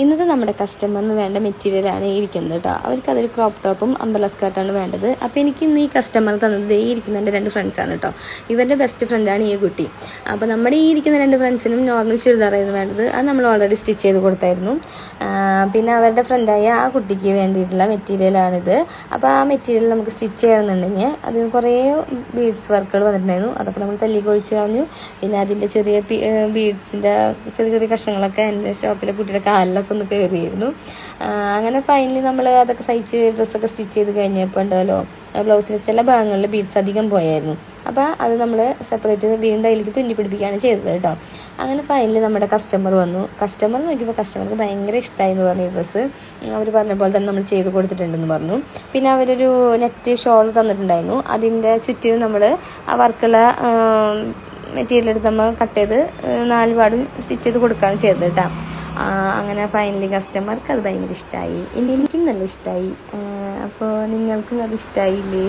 ഇന്നത്തെ നമ്മുടെ കസ്റ്റമറിന് വേണ്ട മെറ്റീരിയലാണ് ഇരിക്കുന്നത് കേട്ടോ. അവർക്ക് അതൊരു ക്രോപ്പ് ടോപ്പും അംബ്രല സ്കർട്ടാണ് വേണ്ടത്. അപ്പോൾ എനിക്ക് ഇന്ന് ഈ കസ്റ്റമർ തന്നത് ഇരിക്കുന്ന എൻ്റെ 2 ഫ്രണ്ട്സാണ് കേട്ടോ. ഇവരുടെ ബെസ്റ്റ് ഫ്രണ്ടാണ് ഈ കുട്ടി. അപ്പോൾ നമ്മുടെ ഈ ഇരിക്കുന്ന 2 ഫ്രണ്ട്സിനും നോർമൽ ചുരിദാറായിരുന്നു വേണ്ടത്. അത് നമ്മൾ ഓൾറെഡി സ്റ്റിച്ച് ചെയ്ത് കൊടുത്തായിരുന്നു. പിന്നെ അവരുടെ ഫ്രണ്ടായ ആ കുട്ടിക്ക് വേണ്ടിയിട്ടുള്ള മെറ്റീരിയലാണിത്. അപ്പോൾ ആ മെറ്റീരിയൽ നമുക്ക് സ്റ്റിച്ച് ചെയ്യണമെന്നുണ്ടെങ്കിൽ അതിന് കുറേ ബീഡ്സ് വർക്കുകൾ വന്നിട്ടുണ്ടായിരുന്നു. അതൊക്കെ നമ്മൾ തല്ലി കൊഴിച്ച് കളഞ്ഞു. പിന്നെ അതിൻ്റെ ചെറിയ ബീഡ്സിൻ്റെ ചെറിയ ചെറിയ കഷ്ണങ്ങളൊക്കെ എൻ്റെ ഷോപ്പിലെ കുട്ടിയുടെ കാലിലൊക്കെ ഒന്ന് കയറിയിരുന്നു. അങ്ങനെ ഫൈനലി നമ്മൾ അതൊക്കെ സഹിച്ച് ഡ്രസ്സൊക്കെ സ്റ്റിച്ച് ചെയ്ത് കഴിഞ്ഞപ്പോൾ ഉണ്ടല്ലോ ബ്ലൗസിൽ ചില ഭാഗങ്ങളിൽ ബീഡ്സ് അധികം പോയായിരുന്നു. അപ്പോൾ അത് നമ്മൾ സെപ്പറേറ്റ് വീണ്ടും അതിലേക്ക് തുന്നി പിടിപ്പിക്കുകയാണ് ചെയ്തത് കേട്ടോ. അങ്ങനെ ഫൈനലി നമ്മുടെ കസ്റ്റമർ വന്നു. കസ്റ്റമർ നോക്കിയപ്പോൾ കസ്റ്റമർക്ക് ഭയങ്കര ഇഷ്ടമായി എന്ന് പറഞ്ഞു. ഡ്രസ്സ് അവർ പറഞ്ഞ പോലെ തന്നെ നമ്മൾ ചെയ്ത് കൊടുത്തിട്ടുണ്ടെന്ന് പറഞ്ഞു. പിന്നെ അവരൊരു നെറ്റ് ഷോൾ തന്നിട്ടുണ്ടായിരുന്നു. അതിൻ്റെ ചുറ്റിനും നമ്മൾ ആ വർക്കുള്ള മെറ്റീരിയൽ എടുത്ത് നമ്മൾ കട്ട് ചെയ്ത് 4 പാടും സ്റ്റിച്ച് ചെയ്ത് കൊടുക്കുകയാണ് ചെയ്തത് കേട്ടോ. അങ്ങനെ ഫൈനലി കസ്റ്റമർക്ക് അത് ഭയങ്കര ഇഷ്ടമായി. എനിക്കും നല്ല ഇഷ്ടമായി. അപ്പോൾ നിങ്ങൾക്കും അത് ഇഷ്ടമായില്ലേ?